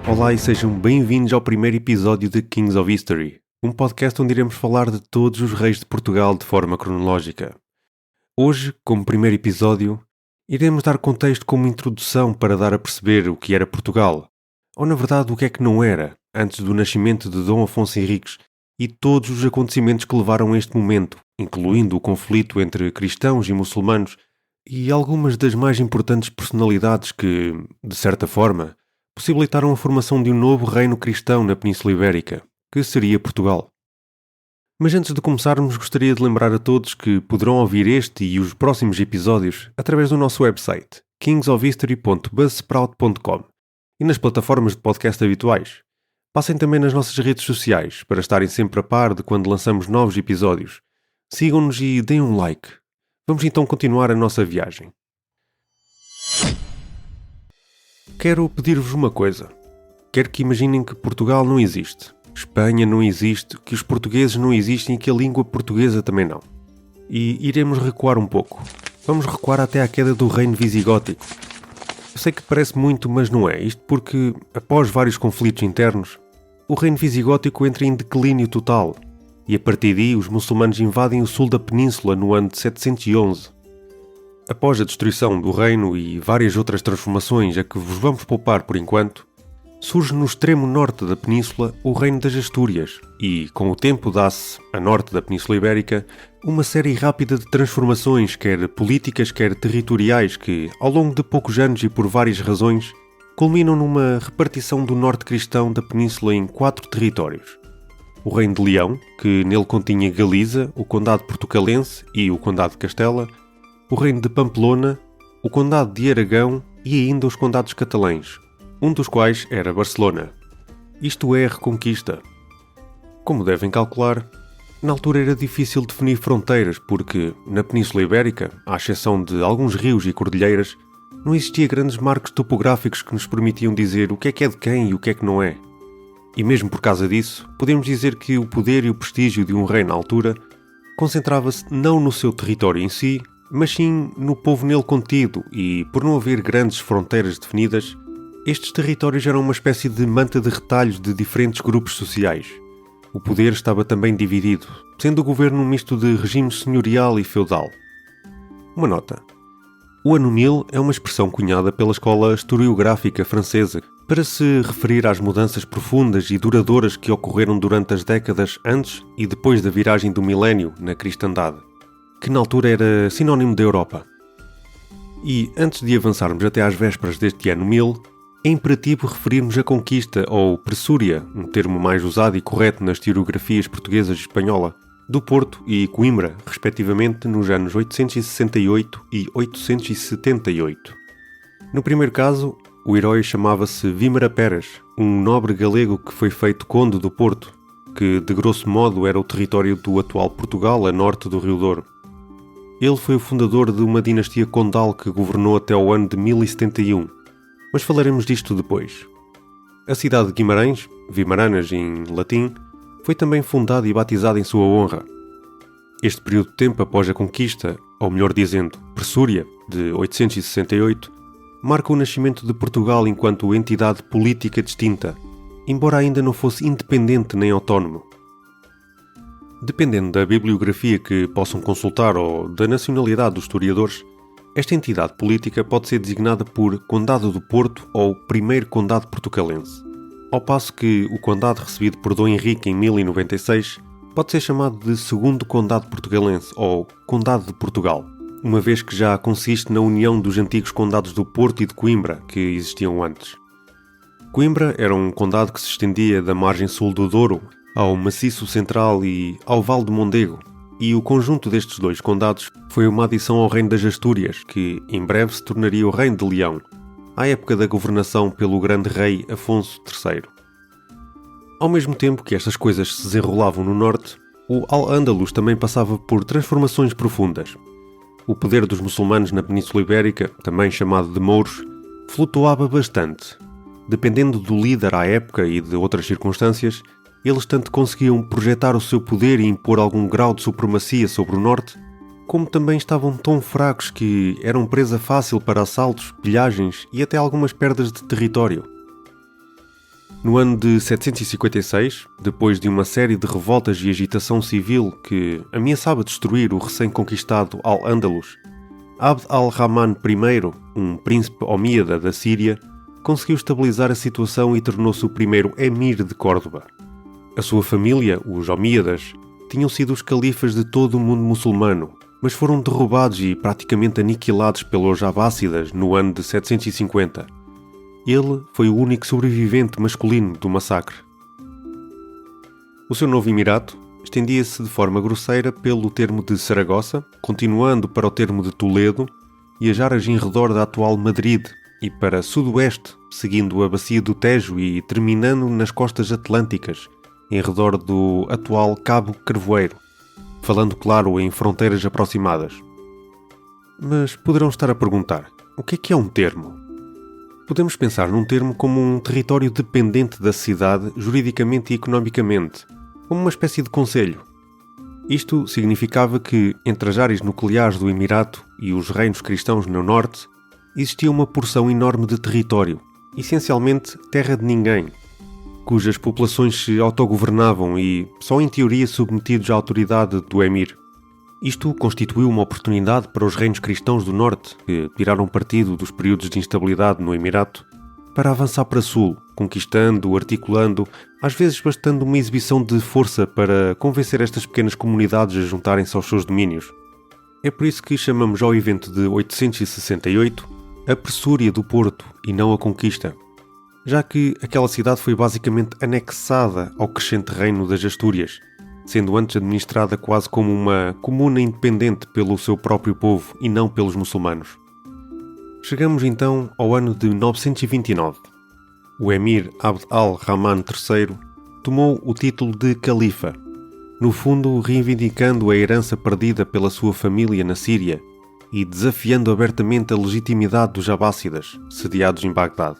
Olá e sejam bem-vindos ao primeiro episódio de Kings of History, um podcast onde iremos falar de todos os reis de Portugal de forma cronológica. Hoje, como primeiro episódio, iremos dar contexto como introdução para dar a perceber o que era Portugal, ou na verdade o que é que não era, antes do nascimento de Dom Afonso Henriques e todos os acontecimentos que levaram a este momento, incluindo o conflito entre cristãos e muçulmanos e algumas das mais importantes personalidades que, de certa forma, possibilitaram a formação de um novo reino cristão na Península Ibérica, que seria Portugal. Mas antes de começarmos, gostaria de lembrar a todos que poderão ouvir este e os próximos episódios através do nosso website, kingsofhistory.buzzsprout.com, e nas plataformas de podcast habituais. Passem também nas nossas redes sociais para estarem sempre a par de quando lançamos novos episódios. Sigam-nos e deem um like. Vamos então continuar a nossa viagem. Quero pedir-vos uma coisa. Quero que imaginem que Portugal não existe, Espanha não existe, que os portugueses não existem e que a língua portuguesa também não. E iremos recuar um pouco. Vamos recuar até à queda do reino visigótico. Eu sei que parece muito, mas não é. Isto porque, após vários conflitos internos, o reino visigótico entra em declínio total. E a partir daí os muçulmanos invadem o sul da península no ano de 711. Após a destruição do reino e várias outras transformações a que vos vamos poupar por enquanto, surge no extremo norte da península o reino das Astúrias e, com o tempo, dá-se, a norte da Península Ibérica, uma série rápida de transformações, quer políticas, quer territoriais, que, ao longo de poucos anos e por várias razões, culminam numa repartição do norte cristão da península em 4 territórios. O Reino de Leão, que nele continha Galiza, o Condado Portucalense e o Condado de Castela, o Reino de Pamplona, o Condado de Aragão e ainda os Condados Catalães, um dos quais era Barcelona. Isto é a Reconquista. Como devem calcular, na altura era difícil definir fronteiras porque, na Península Ibérica, à exceção de alguns rios e cordilheiras, não existia grandes marcos topográficos que nos permitiam dizer o que é de quem e o que é que não é. E mesmo por causa disso, podemos dizer que o poder e o prestígio de um rei na altura concentrava-se não no seu território em si, mas sim no povo nele contido e, por não haver grandes fronteiras definidas, estes territórios eram uma espécie de manta de retalhos de diferentes grupos sociais. O poder estava também dividido, sendo o governo um misto de regime senhorial e feudal. Uma nota. O ano 1000 é uma expressão cunhada pela escola historiográfica francesa para se referir às mudanças profundas e duradouras que ocorreram durante as décadas antes e depois da viragem do milénio na cristandade, que na altura era sinónimo da Europa. E antes de avançarmos até às vésperas deste ano 1000, é imperativo referirmos a conquista, ou pressúria, um termo mais usado e correto nas historiografias portuguesa e espanhola, do Porto e Coimbra, respectivamente nos anos 868 e 878. No primeiro caso, o herói chamava-se Vímara Peras, um nobre galego que foi feito conde do Porto, que de grosso modo era o território do atual Portugal a norte do Rio Douro. Ele foi o fundador de uma dinastia condal que governou até ao ano de 1071, mas falaremos disto depois. A cidade de Guimarães, Vimaranas em latim, foi também fundada e batizada em sua honra. Este período de tempo após a conquista, ou melhor dizendo, Pressúria, de 868, marca o nascimento de Portugal enquanto entidade política distinta, embora ainda não fosse independente nem autónomo. Dependendo da bibliografia que possam consultar ou da nacionalidade dos historiadores, esta entidade política pode ser designada por Condado do Porto ou Primeiro Condado Portucalense, ao passo que o condado recebido por Dom Henrique em 1096 pode ser chamado de Segundo Condado Portugalense ou Condado de Portugal, uma vez que já consiste na união dos antigos condados do Porto e de Coimbra, que existiam antes. Coimbra era um condado que se estendia da margem sul do Douro ao Maciço Central e ao Vale de Mondego, e o conjunto destes dois condados foi uma adição ao Reino das Astúrias, que em breve se tornaria o Reino de Leão, à época da governação pelo grande rei Afonso III. Ao mesmo tempo que estas coisas se desenrolavam no norte, o Al-Ándalus também passava por transformações profundas. O poder dos muçulmanos na Península Ibérica, também chamado de mouros, flutuava bastante. Dependendo do líder à época e de outras circunstâncias, eles tanto conseguiam projetar o seu poder e impor algum grau de supremacia sobre o norte, como também estavam tão fracos que eram presa fácil para assaltos, pilhagens e até algumas perdas de território. No ano de 756, depois de uma série de revoltas e agitação civil que ameaçava destruir o recém-conquistado Al-Ándalus, Abd al-Rahman I, um príncipe omíada da Síria, conseguiu estabilizar a situação e tornou-se o primeiro emir de Córdoba. A sua família, os omíadas, tinham sido os califas de todo o mundo muçulmano, mas foram derrubados e praticamente aniquilados pelos abássidas no ano de 750. Ele foi o único sobrevivente masculino do massacre. O seu novo emirato estendia-se de forma grosseira pelo termo de Saragossa, continuando para o termo de Toledo e as áreas em redor da atual Madrid, e para sudoeste, seguindo a bacia do Tejo e terminando nas costas atlânticas, em redor do atual Cabo Carvoeiro, falando claro em fronteiras aproximadas. Mas poderão estar a perguntar, o que é um termo? Podemos pensar num termo como um território dependente da cidade juridicamente e economicamente, como uma espécie de concelho. Isto significava que, entre as áreas nucleares do Emirato e os reinos cristãos no norte, existia uma porção enorme de território, essencialmente terra de ninguém, cujas populações se autogovernavam e, só em teoria, submetidos à autoridade do Emir. Isto constituiu uma oportunidade para os reinos cristãos do norte, que tiraram partido dos períodos de instabilidade no Emirato, para avançar para sul, conquistando, articulando, às vezes bastando uma exibição de força para convencer estas pequenas comunidades a juntarem-se aos seus domínios. É por isso que chamamos ao evento de 868 a Pressúria do Porto e não a Conquista, já que aquela cidade foi basicamente anexada ao crescente reino das Astúrias, sendo antes administrada quase como uma comuna independente pelo seu próprio povo e não pelos muçulmanos. Chegamos então ao ano de 929. O emir Abd al-Rahman III tomou o título de califa, no fundo reivindicando a herança perdida pela sua família na Síria e desafiando abertamente a legitimidade dos abássidas, sediados em Bagdade.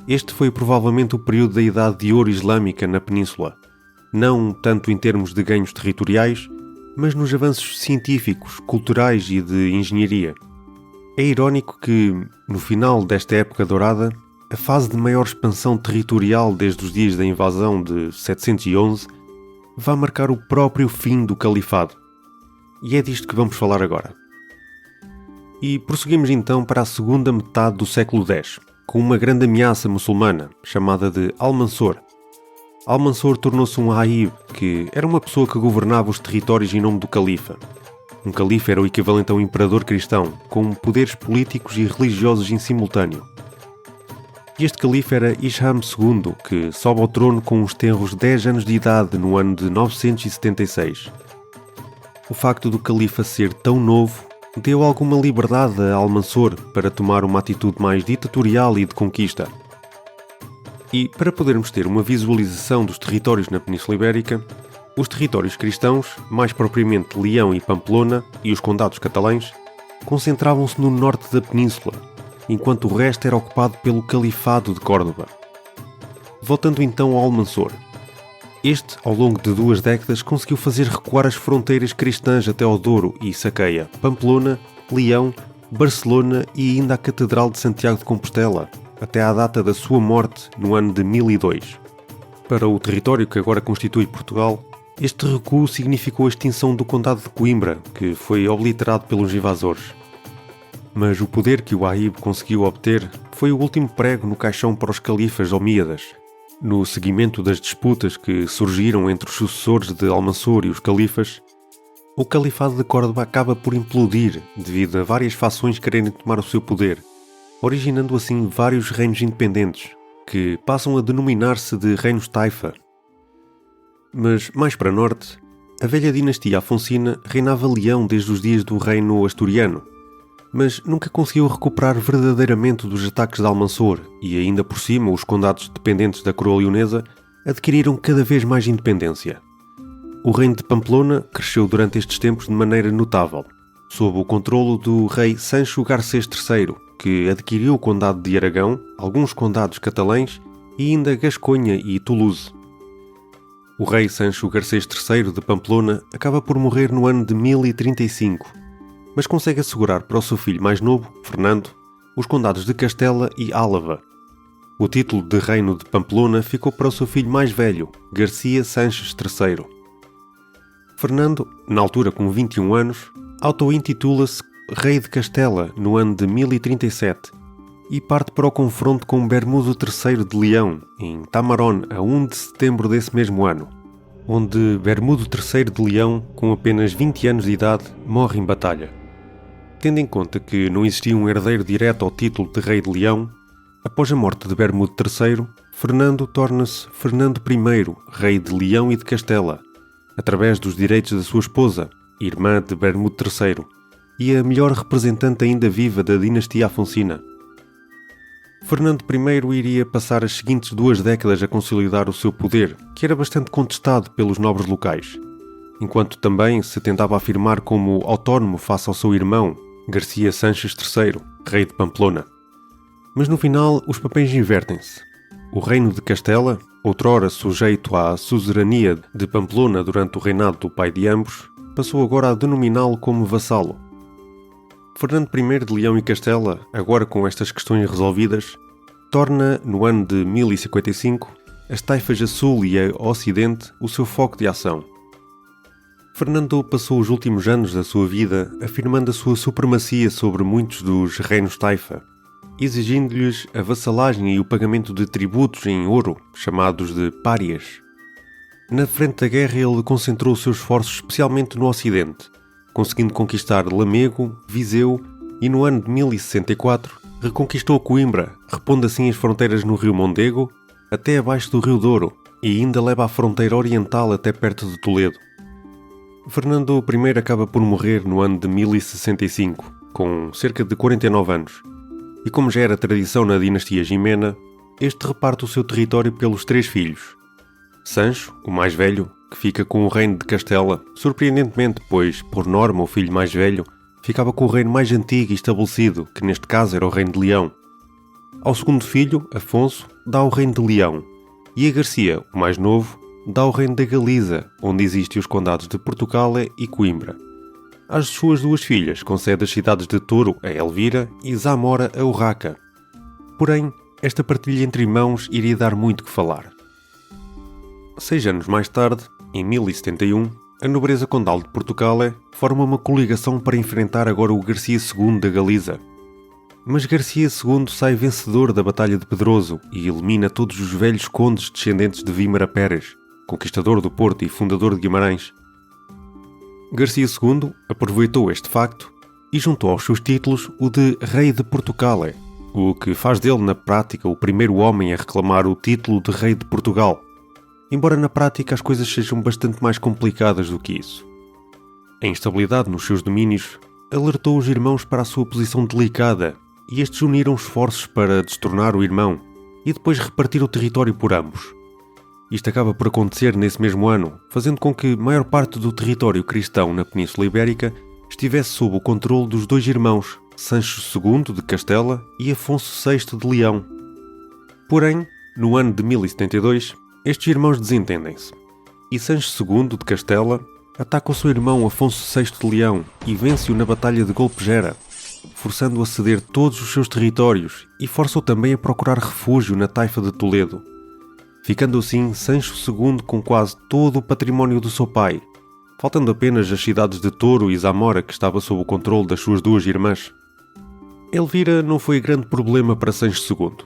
Este foi provavelmente o período da Idade de Ouro Islâmica na Península, não tanto em termos de ganhos territoriais, mas nos avanços científicos, culturais e de engenharia. É irónico que, no final desta época dourada, a fase de maior expansão territorial desde os dias da invasão de 711 vá marcar o próprio fim do califado. E é disto que vamos falar agora. E prosseguimos então para a segunda metade do século X, com uma grande ameaça muçulmana, chamada de Al-Mansur. Al-Mansur tornou-se um Aib, que era uma pessoa que governava os territórios em nome do califa. Um califa era o equivalente a um imperador cristão, com poderes políticos e religiosos em simultâneo. E este califa era Hisham II, que sobe ao trono com uns tenros 10 anos de idade no ano de 976. O facto do califa ser tão novo deu alguma liberdade a Al-Mansur para tomar uma atitude mais ditatorial e de conquista. E, para podermos ter uma visualização dos territórios na Península Ibérica, os territórios cristãos, mais propriamente Leão e Pamplona, e os condados catalães, concentravam-se no norte da península, enquanto o resto era ocupado pelo Califado de Córdoba. Voltando então ao Al-Mansur. Este, ao longo de 2 décadas, conseguiu fazer recuar as fronteiras cristãs até ao Douro e saqueia Pamplona, Leão, Barcelona e ainda a Catedral de Santiago de Compostela, até à data da sua morte no ano de 1002. Para o território que agora constitui Portugal, este recuo significou a extinção do Condado de Coimbra, que foi obliterado pelos invasores. Mas o poder que o Aib conseguiu obter foi o último prego no caixão para os califas omíadas. No seguimento das disputas que surgiram entre os sucessores de Al-Mansur e os califas, o Califado de Córdoba acaba por implodir devido a várias fações quererem tomar o seu poder, originando assim vários reinos independentes, que passam a denominar-se de reinos taifa. Mas, mais para norte, a velha dinastia afonsina reinava Leão desde os dias do reino asturiano, mas nunca conseguiu recuperar verdadeiramente dos ataques de Al-Mansur e, ainda por cima, os condados dependentes da coroa leonesa adquiriram cada vez mais independência. O reino de Pamplona cresceu durante estes tempos de maneira notável, sob o controlo do rei Sancho Garcês III, que adquiriu o condado de Aragão, alguns condados catalães e ainda Gasconha e Toulouse. O rei Sancho Garcês III de Pamplona acaba por morrer no ano de 1035, mas consegue assegurar para o seu filho mais novo, Fernando, os condados de Castela e Álava. O título de reino de Pamplona ficou para o seu filho mais velho, Garcia Sanches III. Fernando, na altura com 21 anos, auto-intitula-se Rei de Castela no ano de 1037 e parte para o confronto com Bermudo III de Leão, em Tamarón, a 1 de setembro desse mesmo ano, onde Bermudo III de Leão, com apenas 20 anos de idade, morre em batalha. Tendo em conta que não existia um herdeiro direto ao título de Rei de Leão, após a morte de Bermudo III, Fernando torna-se Fernando I, Rei de Leão e de Castela, através dos direitos da sua esposa, irmã de Bermudo III, e a melhor representante ainda viva da dinastia Afonsina. Fernando I iria passar as seguintes 2 décadas a consolidar o seu poder, que era bastante contestado pelos nobres locais, enquanto também se tentava afirmar como autónomo face ao seu irmão, Garcia Sanches III, rei de Pamplona. Mas no final os papéis invertem-se. O reino de Castela, outrora sujeito à suzerania de Pamplona durante o reinado do pai de ambos, passou agora a denominá-lo como vassalo. Fernando I de Leão e Castela, agora com estas questões resolvidas, torna, no ano de 1055, as taifas a sul e a ocidente o seu foco de ação. Fernando passou os últimos anos da sua vida afirmando a sua supremacia sobre muitos dos reinos taifa, exigindo-lhes a vassalagem e o pagamento de tributos em ouro, chamados de párias. Na frente da guerra ele concentrou os seus esforços especialmente no ocidente, conseguindo conquistar Lamego, Viseu e no ano de 1064 reconquistou Coimbra, repondo assim as fronteiras no rio Mondego até abaixo do rio Douro e ainda leva a fronteira oriental até perto de Toledo. Fernando I acaba por morrer no ano de 1065, com cerca de 49 anos, e como já era tradição na dinastia Jimena, este reparte o seu território pelos 3 filhos. Sancho, o mais velho, que fica com o reino de Castela, surpreendentemente, pois, por norma, o filho mais velho ficava com o reino mais antigo e estabelecido, que neste caso era o reino de Leão. Ao segundo filho, Afonso, dá o reino de Leão, e a Garcia, o mais novo, dá o reino da Galiza, onde existem os condados de Portugal e Coimbra. Às suas 2 filhas concede as cidades de Toro a Elvira e Zamora a Urraca. Porém, esta partilha entre irmãos iria dar muito que falar. 6 anos mais tarde, em 1071, a nobreza condal de Portugal forma uma coligação para enfrentar agora o Garcia II da Galiza. Mas Garcia II sai vencedor da Batalha de Pedroso e elimina todos os velhos condes descendentes de Vímara Pérez, conquistador do Porto e fundador de Guimarães. Garcia II aproveitou este facto e juntou aos seus títulos o de Rei de Portugal, o que faz dele na prática o primeiro homem a reclamar o título de Rei de Portugal, embora na prática as coisas sejam bastante mais complicadas do que isso. A instabilidade nos seus domínios alertou os irmãos para a sua posição delicada e estes uniram esforços para destronar o irmão e depois repartir o território por ambos. Isto acaba por acontecer nesse mesmo ano, fazendo com que a maior parte do território cristão na Península Ibérica estivesse sob o controle dos 2 irmãos, Sancho II de Castela e Afonso VI de Leão. Porém, no ano de 1072, estes irmãos desentendem-se, e Sancho II de Castela ataca o seu irmão Afonso VI de Leão e vence-o na Batalha de Golpegera, forçando-o a ceder todos os seus territórios e força-o também a procurar refúgio na taifa de Toledo, ficando assim Sancho II com quase todo o património do seu pai, faltando apenas as cidades de Toro e Zamora que estava sob o controle das suas 2 irmãs. Elvira não foi grande problema para Sancho II,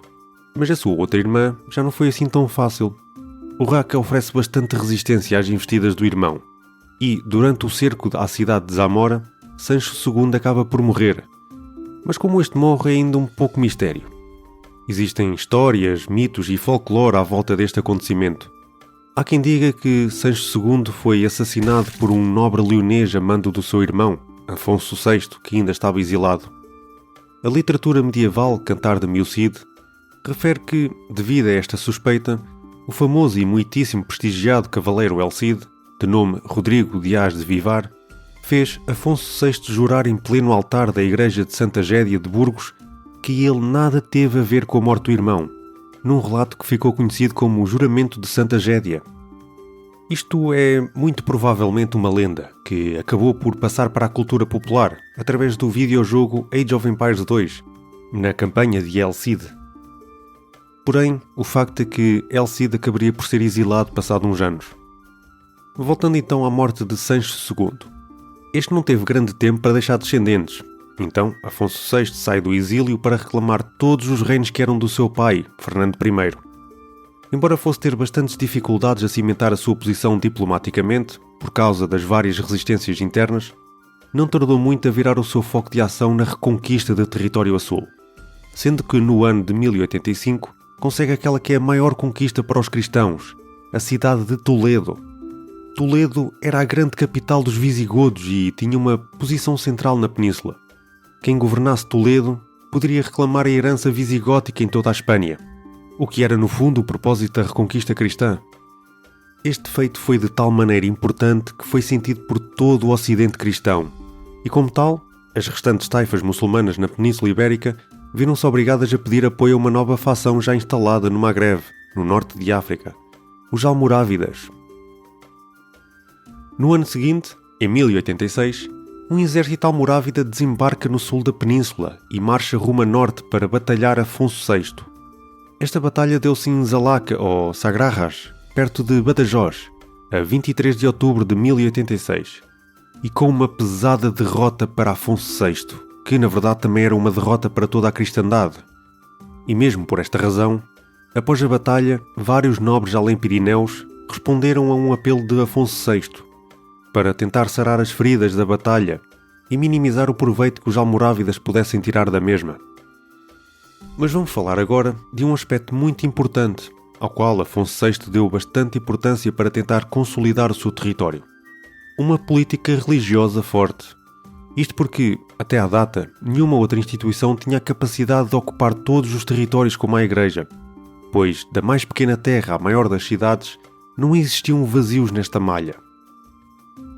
mas a sua outra irmã já não foi assim tão fácil. Urraca oferece bastante resistência às investidas do irmão, e, durante o cerco à cidade de Zamora, Sancho II acaba por morrer. Mas como este morre é ainda um pouco mistério. Existem histórias, mitos e folclore à volta deste acontecimento. Há quem diga que Sancho II foi assassinado por um nobre leonês a mando do seu irmão, Afonso VI, que ainda estava exilado. A literatura medieval Cantar de Mio Cid refere que, devido a esta suspeita, o famoso e muitíssimo prestigiado cavaleiro El Cid, de nome Rodrigo Dias de Vivar, fez Afonso VI jurar em pleno altar da igreja de Santa Gédia de Burgos que ele nada teve a ver com a morte do irmão, num relato que ficou conhecido como o Juramento de Santa Gédia. Isto é muito provavelmente uma lenda, que acabou por passar para a cultura popular através do videojogo Age of Empires 2, na campanha de El Cid. Porém, o facto é que Elcide acabaria por ser exilado passado uns anos. Voltando então à morte de Sancho II. Este não teve grande tempo para deixar descendentes. Então, Afonso VI sai do exílio para reclamar todos os reinos que eram do seu pai, Fernando I. Embora fosse ter bastantes dificuldades a cimentar a sua posição diplomaticamente, por causa das várias resistências internas, não tardou muito a virar o seu foco de ação na reconquista do território a sul, sendo que no ano de 1085 consegue aquela que é a maior conquista para os cristãos, a cidade de Toledo. Toledo era a grande capital dos visigodos e tinha uma posição central na península. Quem governasse Toledo poderia reclamar a herança visigótica em toda a Espanha, o que era no fundo o propósito da reconquista cristã. Este feito foi de tal maneira importante que foi sentido por todo o ocidente cristão, e como tal, as restantes taifas muçulmanas na Península Ibérica viram-se obrigadas a pedir apoio a uma nova facção já instalada no Magreb, no norte de África, os Almorávidas. No ano seguinte, em 1086, um exército almorávida desembarca no sul da península e marcha rumo a norte para batalhar Afonso VI. Esta batalha deu-se em Zalaca, ou Sagrarras, perto de Badajoz, a 23 de outubro de 1086, e com uma pesada derrota para Afonso VI, que na verdade também era uma derrota para toda a cristandade. E mesmo por esta razão, após a batalha, vários nobres além-Pirineus responderam a um apelo de Afonso VI, para tentar sarar as feridas da batalha e minimizar o proveito que os almorávidas pudessem tirar da mesma. Mas vamos falar agora de um aspecto muito importante, ao qual Afonso VI deu bastante importância para tentar consolidar o seu território. Uma política religiosa forte. Isto porque, até à data, nenhuma outra instituição tinha a capacidade de ocupar todos os territórios como a Igreja, pois, da mais pequena terra à maior das cidades, não existiam vazios nesta malha.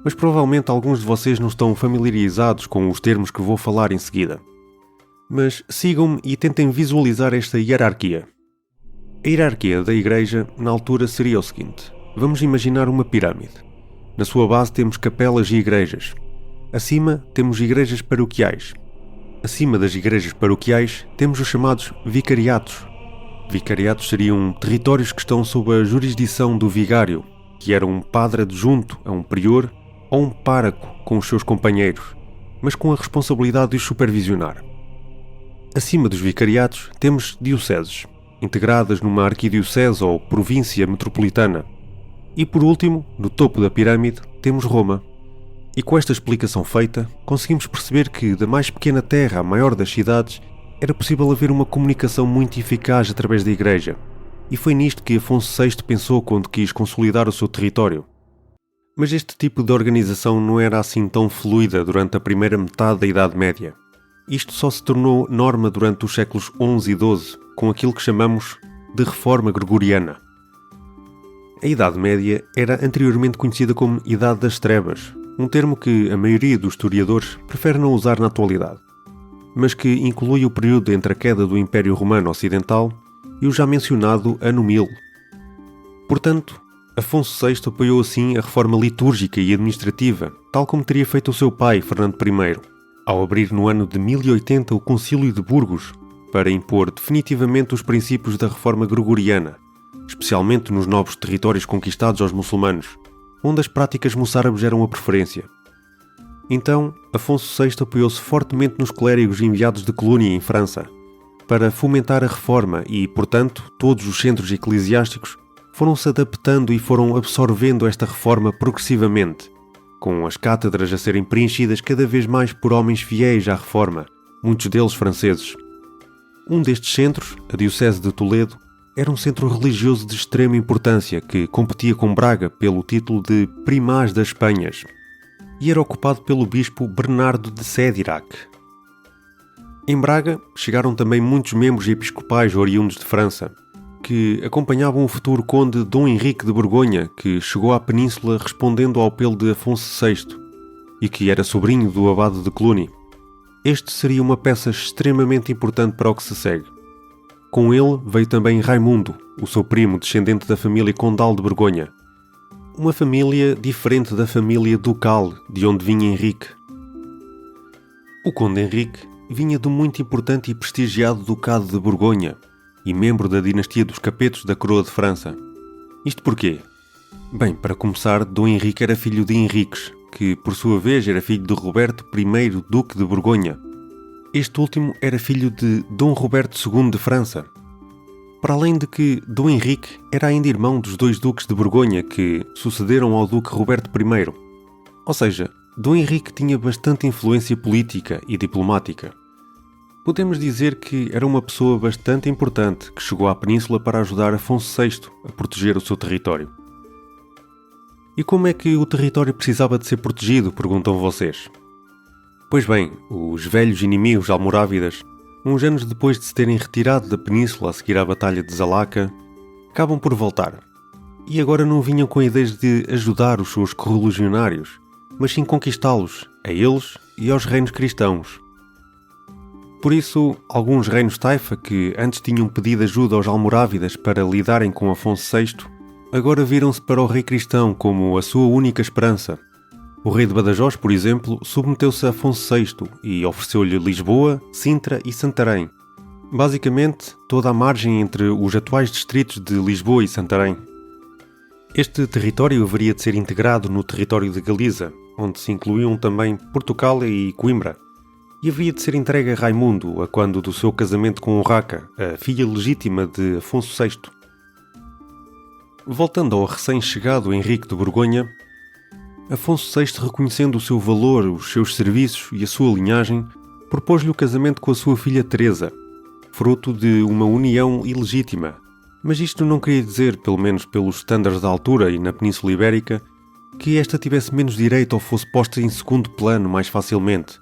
Mas provavelmente alguns de vocês não estão familiarizados com os termos que vou falar em seguida. Mas sigam-me e tentem visualizar esta hierarquia. A hierarquia da Igreja, na altura, seria o seguinte. Vamos imaginar uma pirâmide. Na sua base temos capelas e igrejas. Acima temos igrejas paroquiais. Acima das igrejas paroquiais temos os chamados vicariatos. Vicariatos seriam territórios que estão sob a jurisdição do vigário, que era um padre adjunto a um prior ou um pároco com os seus companheiros, mas com a responsabilidade de os supervisionar. Acima dos vicariatos temos dioceses, integradas numa arquidiocese ou província metropolitana. E por último, no topo da pirâmide, temos Roma. E com esta explicação feita, conseguimos perceber que da mais pequena terra à maior das cidades era possível haver uma comunicação muito eficaz através da Igreja. E foi nisto que Afonso VI pensou quando quis consolidar o seu território. Mas este tipo de organização não era assim tão fluida durante a primeira metade da Idade Média. Isto só se tornou norma durante os séculos XI e XII, com aquilo que chamamos de Reforma Gregoriana. A Idade Média era anteriormente conhecida como Idade das Trevas, um termo que a maioria dos historiadores prefere não usar na atualidade, mas que inclui o período entre a queda do Império Romano Ocidental e o já mencionado Ano 1000. Portanto, Afonso VI apoiou assim a reforma litúrgica e administrativa, tal como teria feito o seu pai, Fernando I, ao abrir no ano de 1080 o Concílio de Burgos, para impor definitivamente os princípios da reforma gregoriana, especialmente nos novos territórios conquistados aos muçulmanos, onde as práticas moçárabes eram a preferência. Então, Afonso VI apoiou-se fortemente nos clérigos enviados de Colônia em França, para fomentar a reforma e, portanto, todos os centros eclesiásticos foram-se adaptando e foram absorvendo esta reforma progressivamente, com as cátedras a serem preenchidas cada vez mais por homens fiéis à reforma, muitos deles franceses. Um destes centros, a Diocese de Toledo, era um centro religioso de extrema importância que competia com Braga pelo título de Primaz das Espanhas e era ocupado pelo bispo Bernardo de Sédirac. Em Braga chegaram também muitos membros episcopais oriundos de França, que acompanhavam o futuro conde Dom Henrique de Borgonha, que chegou à península respondendo ao apelo de Afonso VI e que era sobrinho do abade de Cluny. Este seria uma peça extremamente importante para o que se segue. Com ele veio também Raimundo, o seu primo descendente da família condal de Borgonha, uma família diferente da família ducal de onde vinha Henrique. O conde Henrique vinha do muito importante e prestigiado Ducado de Borgonha, e membro da dinastia dos Capetos da Coroa de França. Isto porquê? Bem, para começar, Dom Henrique era filho de Henriques, que por sua vez era filho de Roberto I, Duque de Borgonha. Este último era filho de Dom Roberto II de França. Para além de que Dom Henrique era ainda irmão dos dois duques de Borgonha que sucederam ao Duque Roberto I. Ou seja, Dom Henrique tinha bastante influência política e diplomática. Podemos dizer que era uma pessoa bastante importante que chegou à península para ajudar Afonso VI a proteger o seu território. E como é que o território precisava de ser protegido, perguntam vocês? Pois bem, os velhos inimigos almorávidas, uns anos depois de se terem retirado da península a seguir à Batalha de Zalaca, acabam por voltar. E agora não vinham com ideias de ajudar os seus correligionários, mas sim conquistá-los, a eles e aos reinos cristãos. Por isso, alguns reinos taifa que antes tinham pedido ajuda aos almorávidas para lidarem com Afonso VI, agora viram-se para o rei cristão como a sua única esperança. O rei de Badajoz, por exemplo, submeteu-se a Afonso VI e ofereceu-lhe Lisboa, Sintra e Santarém. Basicamente, toda a margem entre os atuais distritos de Lisboa e Santarém. Este território haveria de ser integrado no território de Galiza, onde se incluíam também Portugal e Coimbra, e haveria de ser entregue a Raimundo a quando do seu casamento com Urraca, a filha legítima de Afonso VI. Voltando ao recém-chegado Henrique de Borgonha, Afonso VI, reconhecendo o seu valor, os seus serviços e a sua linhagem, propôs-lhe o casamento com a sua filha Teresa, fruto de uma união ilegítima. Mas isto não queria dizer, pelo menos pelos estándares da altura e na Península Ibérica, que esta tivesse menos direito ou fosse posta em segundo plano mais facilmente.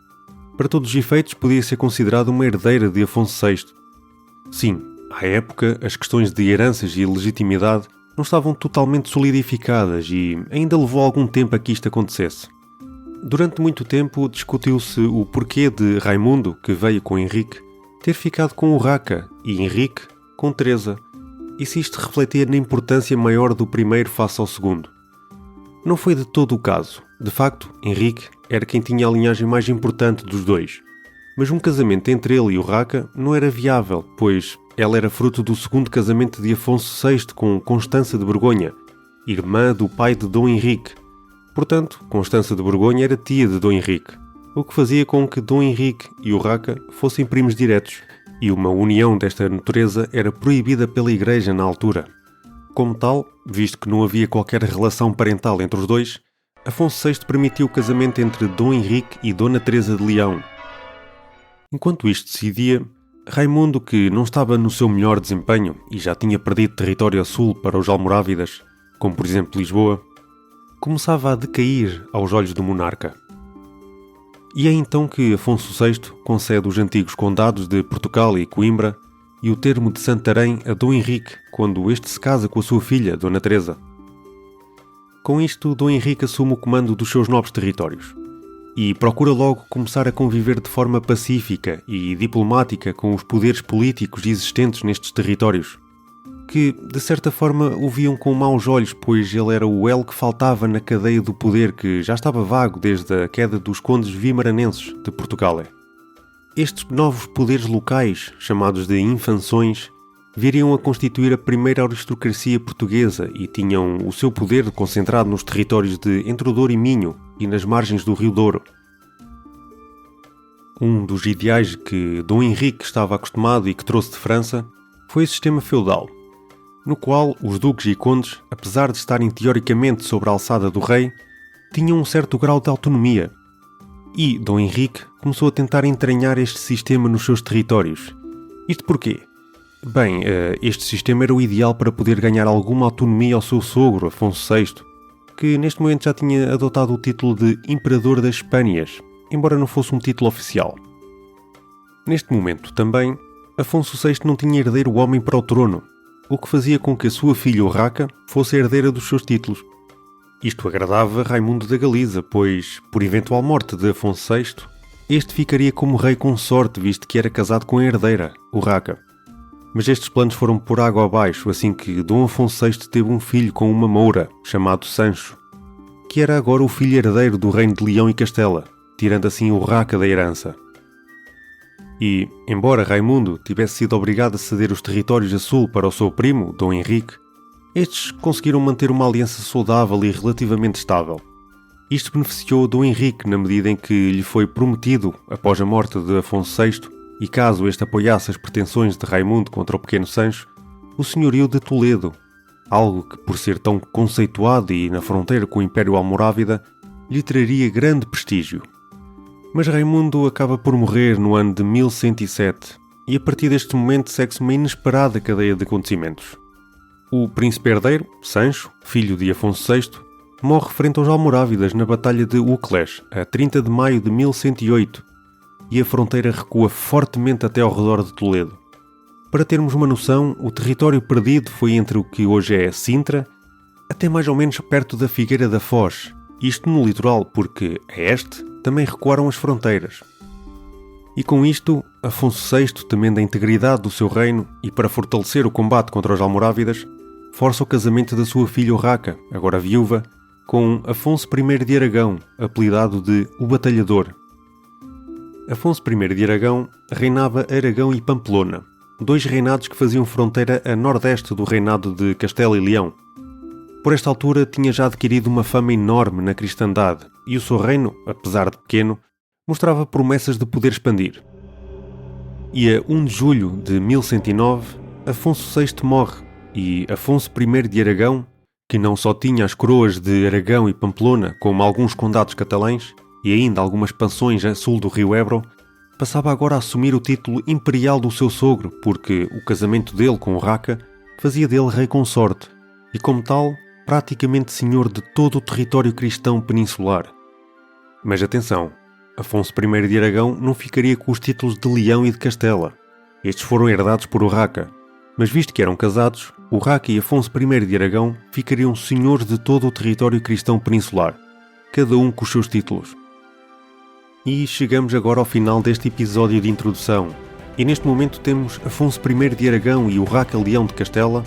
Para todos os efeitos, podia ser considerada uma herdeira de Afonso VI. Sim, à época, as questões de heranças e legitimidade não estavam totalmente solidificadas e ainda levou algum tempo a que isto acontecesse. Durante muito tempo discutiu-se o porquê de Raimundo, que veio com Henrique, ter ficado com Urraca e Henrique com Teresa, e se isto refletia na importância maior do primeiro face ao segundo. Não foi de todo o caso. De facto, Henrique era quem tinha a linhagem mais importante dos dois, mas um casamento entre ele e Urraca não era viável, pois ela era fruto do segundo casamento de Afonso VI com Constança de Borgonha, irmã do pai de Dom Henrique. Portanto, Constança de Borgonha era tia de Dom Henrique, o que fazia com que Dom Henrique e Urraca fossem primos diretos, e uma união desta natureza era proibida pela Igreja na altura. Como tal, visto que não havia qualquer relação parental entre os dois, Afonso VI permitiu o casamento entre Dom Henrique e Dona Teresa de Leão. Enquanto isto decidia, Raimundo, que não estava no seu melhor desempenho e já tinha perdido território a sul para os almorávidas, como por exemplo Lisboa, começava a decair aos olhos do monarca. E é então que Afonso VI concede os antigos condados de Portugal e Coimbra e o termo de Santarém a Dom Henrique, quando este se casa com a sua filha, Dona Teresa. Com isto, Dom Henrique assume o comando dos seus novos territórios e procura logo começar a conviver de forma pacífica e diplomática com os poderes políticos existentes nestes territórios, que, de certa forma, o viam com maus olhos, pois ele era o elo que faltava na cadeia do poder que já estava vago desde a queda dos condes vimaranenses de Portugal. Estes novos poderes locais, chamados de infanções, viriam a constituir a primeira aristocracia portuguesa e tinham o seu poder concentrado nos territórios de Entre o Douro e Minho e nas margens do Rio Douro. Um dos ideais que Dom Henrique estava acostumado e que trouxe de França foi o sistema feudal, no qual os duques e condes, apesar de estarem teoricamente sob a alçada do rei, tinham um certo grau de autonomia. E Dom Henrique começou a tentar entranhar este sistema nos seus territórios. Isto porquê? Bem, este sistema era o ideal para poder ganhar alguma autonomia ao seu sogro, Afonso VI, que neste momento já tinha adotado o título de Imperador das Espanhas, embora não fosse um título oficial. Neste momento, também, Afonso VI não tinha herdeiro homem para o trono, o que fazia com que a sua filha Urraca fosse herdeira dos seus títulos. Isto agradava Raimundo da Galiza, pois, por eventual morte de Afonso VI, este ficaria como rei consorte, visto que era casado com a herdeira, Urraca. Mas estes planos foram por água abaixo assim que Dom Afonso VI teve um filho com uma moura, chamado Sancho, que era agora o filho herdeiro do reino de Leão e Castela, tirando assim Urraca da herança. E, embora Raimundo tivesse sido obrigado a ceder os territórios a sul para o seu primo, Dom Henrique, estes conseguiram manter uma aliança saudável e relativamente estável. Isto beneficiou Dom Henrique na medida em que lhe foi prometido, após a morte de Afonso VI, e caso este apoiasse as pretensões de Raimundo contra o pequeno Sancho, o senhorio de Toledo, algo que, por ser tão conceituado e na fronteira com o Império Almorávida, lhe traria grande prestígio. Mas Raimundo acaba por morrer no ano de 1107, e a partir deste momento segue-se uma inesperada cadeia de acontecimentos. O príncipe herdeiro, Sancho, filho de Afonso VI, morre frente aos Almorávidas na Batalha de Uclés, a 30 de maio de 1108, e a fronteira recua fortemente até ao redor de Toledo. Para termos uma noção, o território perdido foi entre o que hoje é Sintra, até mais ou menos perto da Figueira da Foz, isto no litoral, porque a este também recuaram as fronteiras. E com isto, Afonso VI, temendo a integridade do seu reino e para fortalecer o combate contra os Almorávidas, força o casamento da sua filha Urraca, agora viúva, com Afonso I de Aragão, apelidado de O Batalhador. Afonso I de Aragão reinava Aragão e Pamplona, dois reinados que faziam fronteira a nordeste do reinado de Castela e Leão. Por esta altura tinha já adquirido uma fama enorme na cristandade e o seu reino, apesar de pequeno, mostrava promessas de poder expandir. E a 1 de julho de 1109, Afonso VI morre e Afonso I de Aragão, que não só tinha as coroas de Aragão e Pamplona, como alguns condados catalães e ainda algumas expansões a sul do rio Ebro, passava agora a assumir o título imperial do seu sogro, porque o casamento dele com Urraca fazia dele rei consorte e, como tal, praticamente senhor de todo o território cristão peninsular. Mas atenção, Afonso I de Aragão não ficaria com os títulos de Leão e de Castela. Estes foram herdados por Urraca, mas visto que eram casados, Urraca e Afonso I de Aragão ficariam senhores de todo o território cristão peninsular, cada um com os seus títulos. E chegamos agora ao final deste episódio de introdução, e neste momento temos Afonso I de Aragão e Urraca Leão de Castela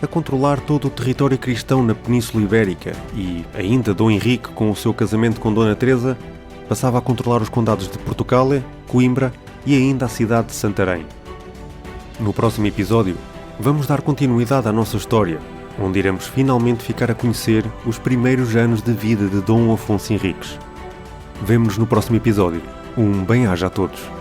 a controlar todo o território cristão na Península Ibérica, e ainda Dom Henrique, com o seu casamento com Dona Teresa, passava a controlar os condados de Portucale, Coimbra e ainda a cidade de Santarém. No próximo episódio, vamos dar continuidade à nossa história, onde iremos finalmente ficar a conhecer os primeiros anos de vida de Dom Afonso Henriques. Vemo-nos no próximo episódio. Um bem-aja a todos.